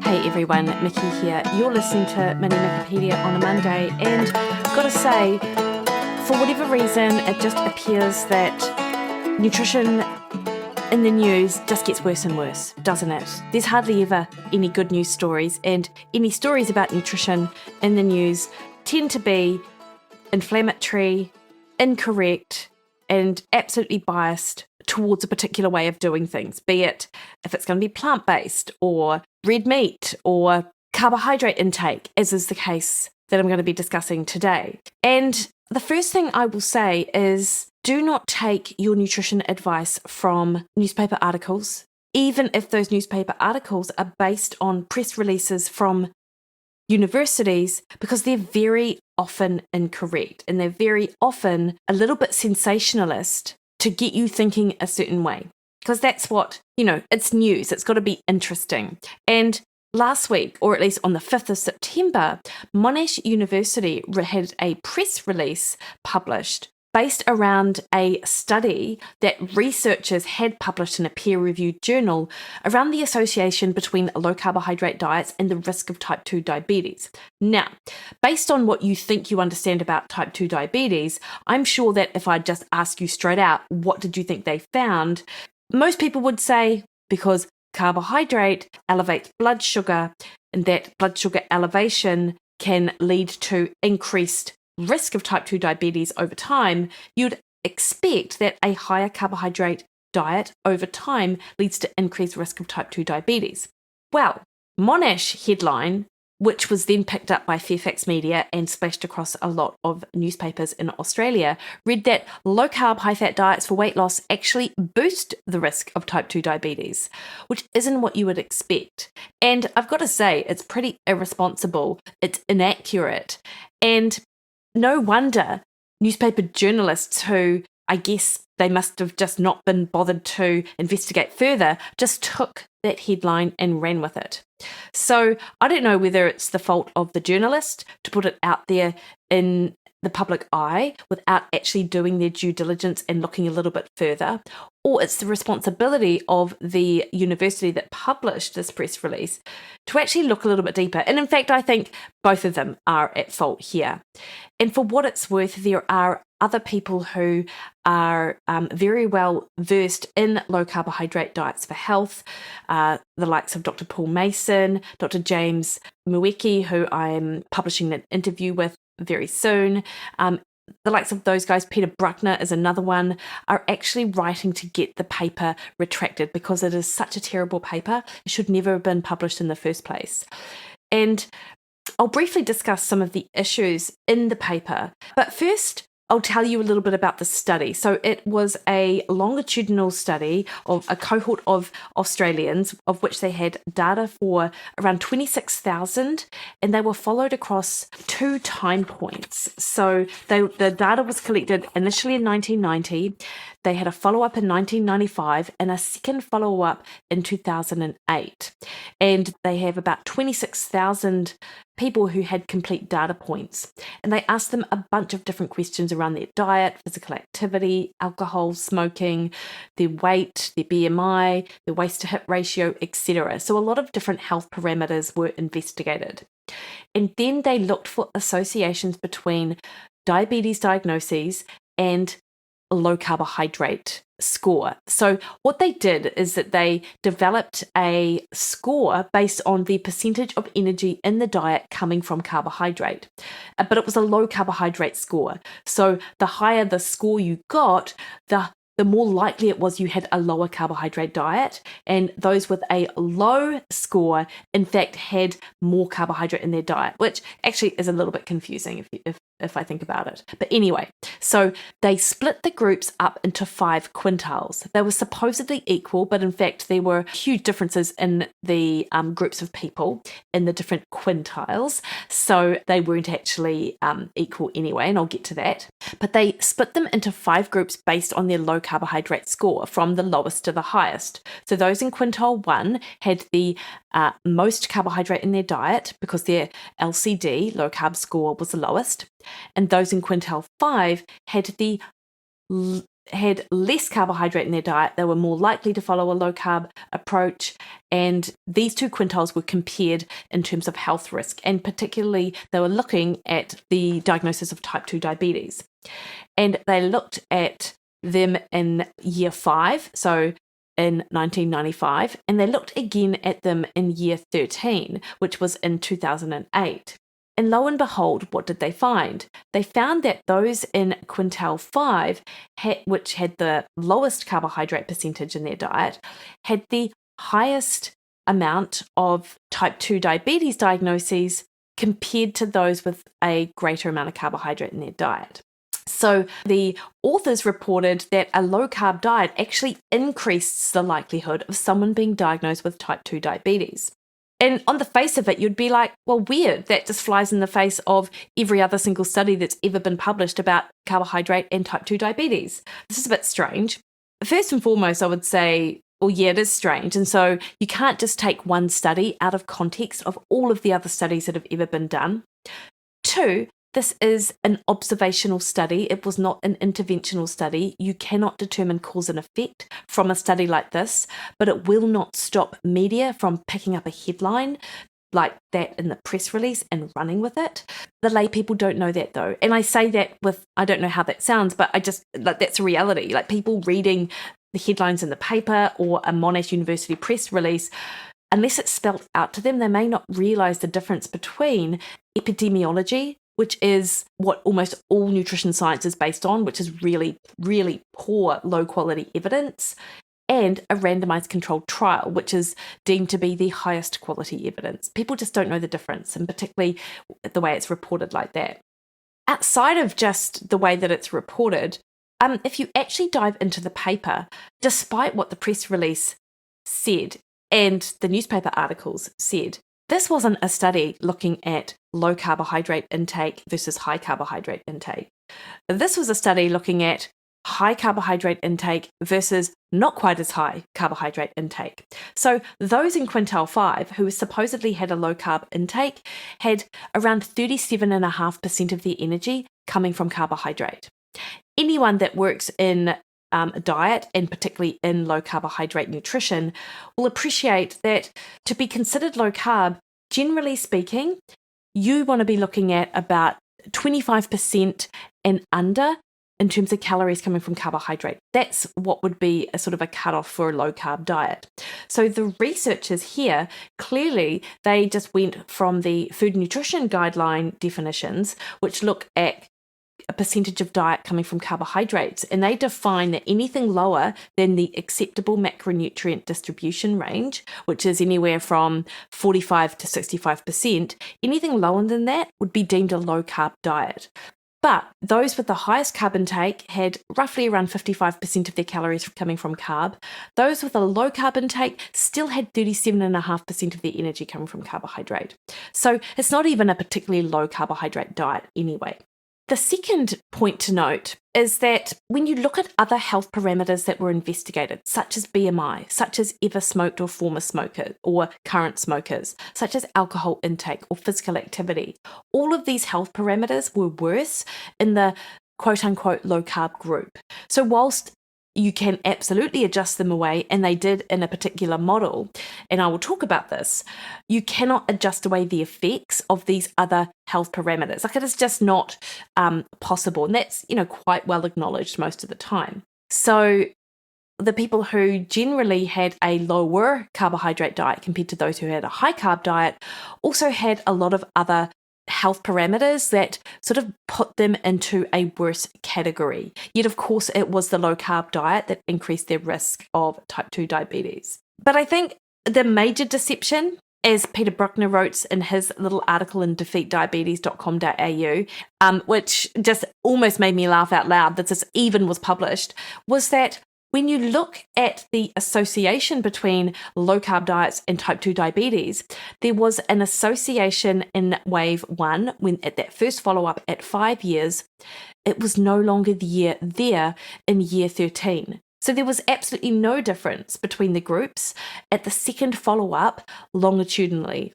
Hey everyone, Mikki here. You're listening to Mini Mikkipedia on a Monday, and gotta say, for whatever reason, it just appears that nutrition in the news just gets worse and worse, doesn't it? There's hardly ever any good news stories, and any stories about nutrition in the news tend to be inflammatory, incorrect, and absolutely biased towards a particular way of doing things, be it if it's going to be plant-based or red meat or carbohydrate intake, as is the case that I'm going to be discussing today. And the first thing I will say is do not take your nutrition advice from newspaper articles, even if those newspaper articles are based on press releases from universities, because they're very often incorrect and they're very often a little bit sensationalist to get you thinking a certain way. Because that's what, it's news. It's got to be interesting. And last week, or at least on the 5th of September, Monash University had a press release published based around a study that researchers had published in a peer-reviewed journal around the association between low-carbohydrate diets and the risk of type 2 diabetes. Now, based on what you think you understand about type 2 diabetes, I'm sure that if I just ask you straight out, what did you think they found? Most people would say because carbohydrate elevates blood sugar, and that blood sugar elevation can lead to increased risk of type 2 diabetes over time, you'd expect that a higher carbohydrate diet over time leads to increased risk of type 2 diabetes. Well, Monash headline, which was then picked up by Fairfax Media and splashed across a lot of newspapers in Australia, read that low-carb, high-fat diets for weight loss actually boost the risk of type 2 diabetes, which isn't what you would expect. And I've got to say, it's pretty irresponsible, it's inaccurate, and no wonder newspaper journalists, who I guess they must have just not been bothered to investigate further, just took that headline and ran with it. So I don't know whether it's the fault of the journalist to put it out there in the public eye without actually doing their due diligence and looking a little bit further, or it's the responsibility of the university that published this press release to actually look a little bit deeper. And in fact, I think both of them are at fault here. And for what it's worth, there are other people who are very well versed in low carbohydrate diets for health, the likes of Dr. Paul Mason, Dr. James Mikki, who I'm publishing an interview with very soon. The likes of those guys, Peter Bruckner is another one, are actually writing to get the paper retracted because it is such a terrible paper. It should never have been published in the first place. And I'll briefly discuss some of the issues in the paper. But first, I'll tell you a little bit about the study. So it was a longitudinal study of a cohort of Australians, of which they had data for around 26,000, and they were followed across 2 time points. So the data was collected initially in 1990, they had a follow-up in 1995, and a second follow-up in 2008. And they have about 26,000 people who had complete data points, and they asked them a bunch of different questions around their diet, physical activity, alcohol, smoking, their weight, their BMI, their waist to hip ratio, etc. So a lot of different health parameters were investigated. And then they looked for associations between diabetes diagnoses and a low carbohydrate score. So what they did is that they developed a score based on the percentage of energy in the diet coming from carbohydrate, but it was a low carbohydrate score. So the higher the score you got, the more likely it was you had a lower carbohydrate diet, and those with a low score in fact had more carbohydrate in their diet, which actually is a little bit confusing if I think about it. But anyway, so they split the groups up into 5 quintiles. They were supposedly equal, but in fact there were huge differences in the groups of people in the different quintiles, so they weren't actually equal anyway, and I'll get to that. But they split them into 5 groups based on their low carbohydrate score from the lowest to the highest. So those in quintile 1 had the most carbohydrate in their diet because their LCD, low carb score, was the lowest. And those in quintile 5 had the had less carbohydrate in their diet, they were more likely to follow a low-carb approach, and these two quintiles were compared in terms of health risk, and particularly they were looking at the diagnosis of type 2 diabetes. And they looked at them in year 5, so in 1995, and they looked again at them in year 13, which was in 2008. And lo and behold, what did they find? They found that those in quintile 5, which had the lowest carbohydrate percentage in their diet, had the highest amount of type 2 diabetes diagnoses compared to those with a greater amount of carbohydrate in their diet. So the authors reported that a low-carb diet actually increased the likelihood of someone being diagnosed with type 2 diabetes. And on the face of it, you'd be like, well, weird. That just flies in the face of every other single study that's ever been published about carbohydrate and type 2 diabetes. This is a bit strange. First and foremost, I would say, well, yeah, it is strange. And so you can't just take one study out of context of all of the other studies that have ever been done. 2, this is an observational study. It was not an interventional study. You cannot determine cause and effect from a study like this, but it will not stop media from picking up a headline like that in the press release and running with it. The lay people don't know that though. And I say that with, I don't know how that sounds, but I just, like, that's a reality. Like, people reading the headlines in the paper or a Monash University press release, unless it's spelled out to them, they may not realize the difference between epidemiology, which is what almost all nutrition science is based on, which is really, really poor, low-quality evidence, and a randomized controlled trial, which is deemed to be the highest quality evidence. People just don't know the difference, and particularly the way it's reported like that. Outside of just the way that it's reported, if you actually dive into the paper, despite what the press release said and the newspaper articles said, this wasn't a study looking at low carbohydrate intake versus high carbohydrate intake. This was a study looking at high carbohydrate intake versus not quite as high carbohydrate intake. So those in quintile 5 who supposedly had a low carb intake had around 37.5% of their energy coming from carbohydrate. Anyone that works in a diet, and particularly in low carbohydrate nutrition, will appreciate that to be considered low carb, generally speaking, you want to be looking at about 25% and under in terms of calories coming from carbohydrate. That's what would be a sort of a cutoff for a low carb diet. So the researchers here, clearly they just went from the Food and Nutrition Guideline definitions, which look at a percentage of diet coming from carbohydrates, and they define that anything lower than the acceptable macronutrient distribution range, which is anywhere from 45 to 65%, anything lower than that would be deemed a low carb diet. But those with the highest carb intake had roughly around 55% of their calories coming from carb. Those with a low carb intake still had 37.5% of their energy coming from carbohydrate. So it's not even a particularly low carbohydrate diet anyway. The second point to note is that when you look at other health parameters that were investigated, such as BMI, such as ever smoked or former smokers or current smokers, such as alcohol intake or physical activity, all of these health parameters were worse in the quote-unquote low-carb group. So whilst you can absolutely adjust them away, and they did in a particular model, and I will talk about this, you cannot adjust away the effects of these other health parameters. Like, it is just not possible, and that's, quite well acknowledged most of the time. So the people who generally had a lower carbohydrate diet compared to those who had a high carb diet also had a lot of other health parameters that sort of put them into a worse category. Yet, of course, it was the low carb diet that increased their risk of type 2 diabetes. But I think the major deception, as Peter Bruckner wrote in his little article in defeatdiabetes.com.au, which just almost made me laugh out loud that this even was published, was that when you look at the association between low carb diets and type 2 diabetes, there was an association in wave 1 when at that first follow-up at 5 years. It was no longer there in year 13. So there was absolutely no difference between the groups at the second follow-up longitudinally.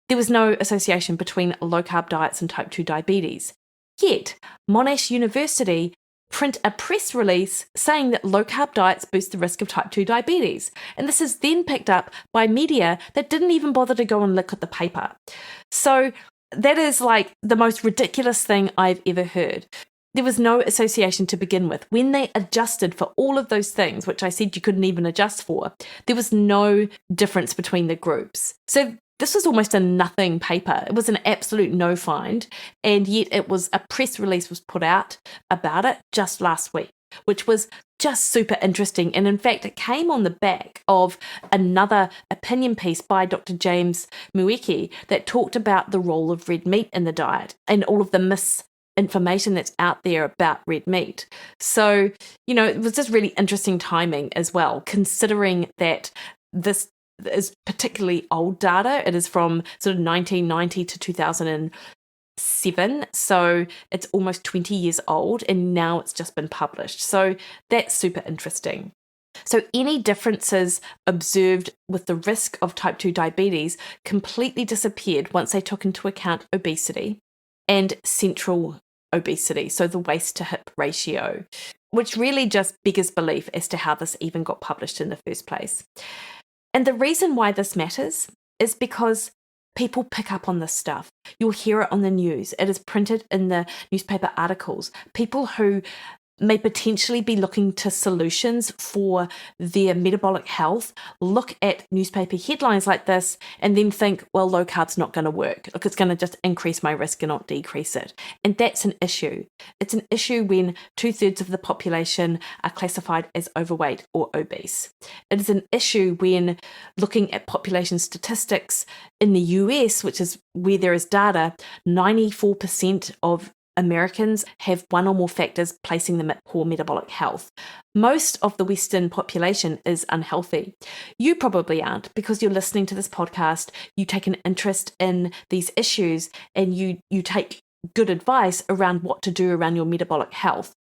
There was no association between low carb diets and type 2 diabetes. Yet, Monash University print a press release saying that low-carb diets boost the risk of type 2 diabetes. And this is then picked up by media that didn't even bother to go and look at the paper. So that is like the most ridiculous thing I've ever heard. There was no association to begin with. When they adjusted for all of those things, which I said you couldn't even adjust for, there was no difference between the groups. So this was almost a nothing paper. It was an absolute no find. And yet a press release was put out about it just last week, which was just super interesting. And in fact, it came on the back of another opinion piece by Dr. James Mikki that talked about the role of red meat in the diet and all of the misinformation that's out there about red meat. So, it was just really interesting timing as well, considering that this is particularly old data. It is from sort of 1990 to 2007. So it's almost 20 years old and now it's just been published. So that's super interesting. So any differences observed with the risk of type 2 diabetes completely disappeared once they took into account obesity and central obesity, so the waist to hip ratio, which really just beggars belief as to how this even got published in the first place. And the reason why this matters is because people pick up on this stuff. You'll hear it on the news. It is printed in the newspaper articles. People who may potentially be looking to solutions for their metabolic health look at newspaper headlines like this and then think, well, low carb's not going to work. Look, it's going to just increase my risk and not decrease it. And that's an issue. It's an issue when 2/3 of the population are classified as overweight or obese. It is an issue when looking at population statistics in the US, which is where there is data, 94% of Americans have one or more factors placing them at poor metabolic health. Most of the Western population is unhealthy. You probably aren't, because you're listening to this podcast, you take an interest in these issues and you take good advice around what to do around your metabolic health.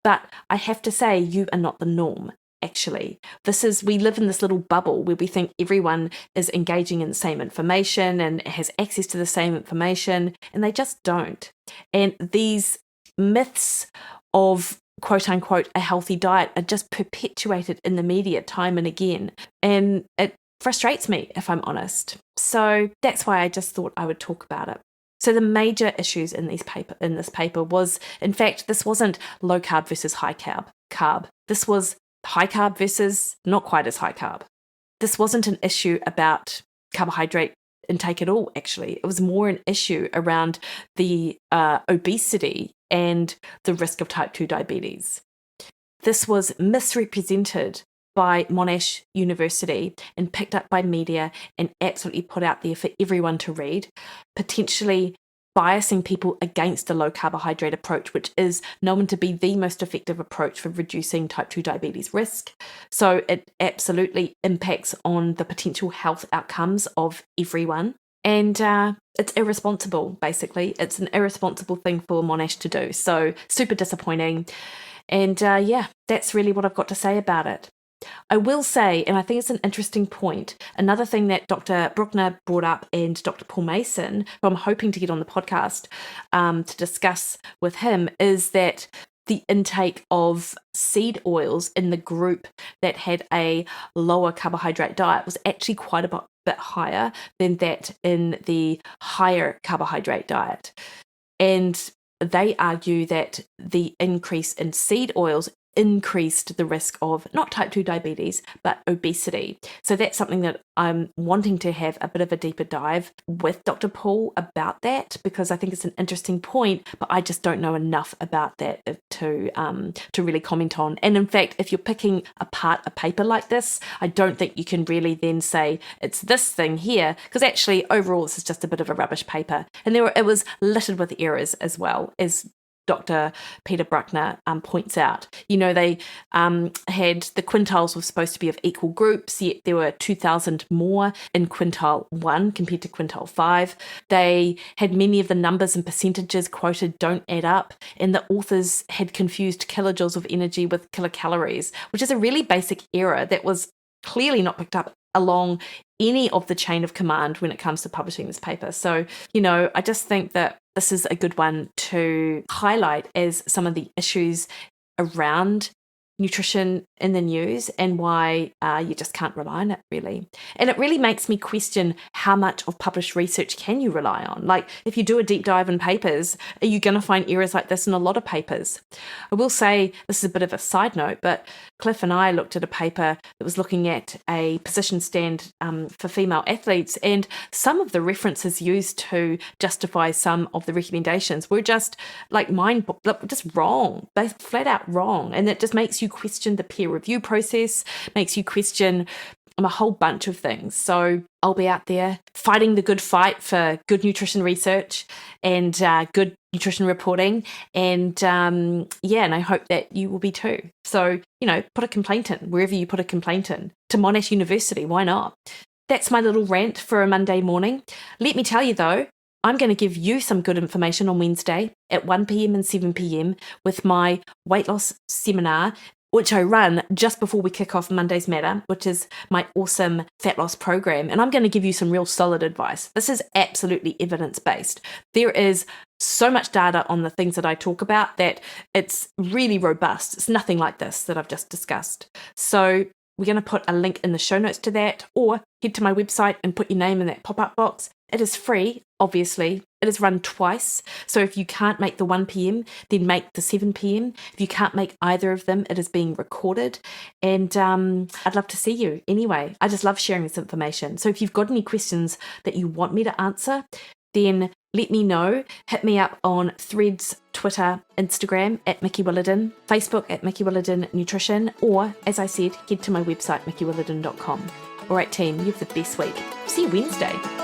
But I have to say, you are not the norm. Actually, we live in this little bubble where we think everyone is engaging in the same information and has access to the same information, and they just don't. And these myths of quote unquote a healthy diet are just perpetuated in the media time and again. And it frustrates me, if I'm honest. So that's why I just thought I would talk about it. So the major issues in this paper was, in fact, this wasn't low carb versus high carb. This was high carb versus not quite as high carb. This wasn't an issue about carbohydrate intake at all, actually. It was more an issue around the obesity and the risk of type 2 diabetes. This was misrepresented by Monash University and picked up by media and absolutely put out there for everyone to read, potentially biasing people against a low carbohydrate approach, which is known to be the most effective approach for reducing type 2 diabetes risk. So it absolutely impacts on the potential health outcomes of everyone. And it's irresponsible, basically. It's an irresponsible thing for Monash to do. So super disappointing. And that's really what I've got to say about it. I will say, and I think it's an interesting point, another thing that Dr. Bruckner brought up and Dr. Paul Mason, who I'm hoping to get on the podcast to discuss with him, is that the intake of seed oils in the group that had a lower carbohydrate diet was actually quite a bit higher than that in the higher carbohydrate diet. And they argue that the increase in seed oils increased the risk of not type 2 diabetes, but obesity. So that's something that I'm wanting to have a bit of a deeper dive with Dr. Paul about that, because I think it's an interesting point, but I just don't know enough about that to really comment on. And in fact, if you're picking apart a paper like this, I don't think you can really then say it's this thing here, because actually overall this is just a bit of a rubbish paper. And it was littered with errors as well, as Dr. Peter Bruckner points out. They had the quintiles were supposed to be of equal groups, yet there were 2,000 more in quintile 1 compared to quintile 5. They had many of the numbers and percentages quoted don't add up, and the authors had confused kilojoules of energy with kilocalories, which is a really basic error that was clearly not picked up along any of the chain of command when it comes to publishing this paper. So, I just think that this is a good one to highlight as some of the issues around nutrition in the news and why you just can't rely on it, really. And it really makes me question how much of published research can you rely on? Like, if you do a deep dive in papers, are you going to find errors like this in a lot of papers? I will say, this is a bit of a side note, but Cliff and I looked at a paper that was looking at a position stand for female athletes, and some of the references used to justify some of the recommendations were just like just wrong. They're flat out wrong. And it just makes you question the peer review process, makes you question a whole bunch of things. So I'll be out there fighting the good fight for good nutrition research and good nutrition reporting. And and I hope that you will be too. So, put a complaint in wherever you put a complaint in. To Monash University, why not? That's my little rant for a Monday morning. Let me tell you though, I'm going to give you some good information on Wednesday at 1 p.m. and 7 p.m. with my weight loss seminar, which I run just before we kick off Monday's Matter, which is my awesome fat loss program. And I'm going to give you some real solid advice. This is absolutely evidence-based. There is so much data on the things that I talk about that it's really robust. It's nothing like this that I've just discussed. So we're going to put a link in the show notes to that, or head to my website and put your name in that pop-up box. It is free, obviously. It is run twice. So if you can't make the 1 p.m., then make the 7 p.m. If you can't make either of them, it is being recorded. And I'd love to see you. Anyway, I just love sharing this information. So if you've got any questions that you want me to answer, then let me know. Hit me up on Threads, Twitter, Instagram at Mikki Williden, Facebook at Mikki Williden Nutrition, or, as I said, head to my website, mikkiwilliden.com. All right, team, you have the best week. See you Wednesday.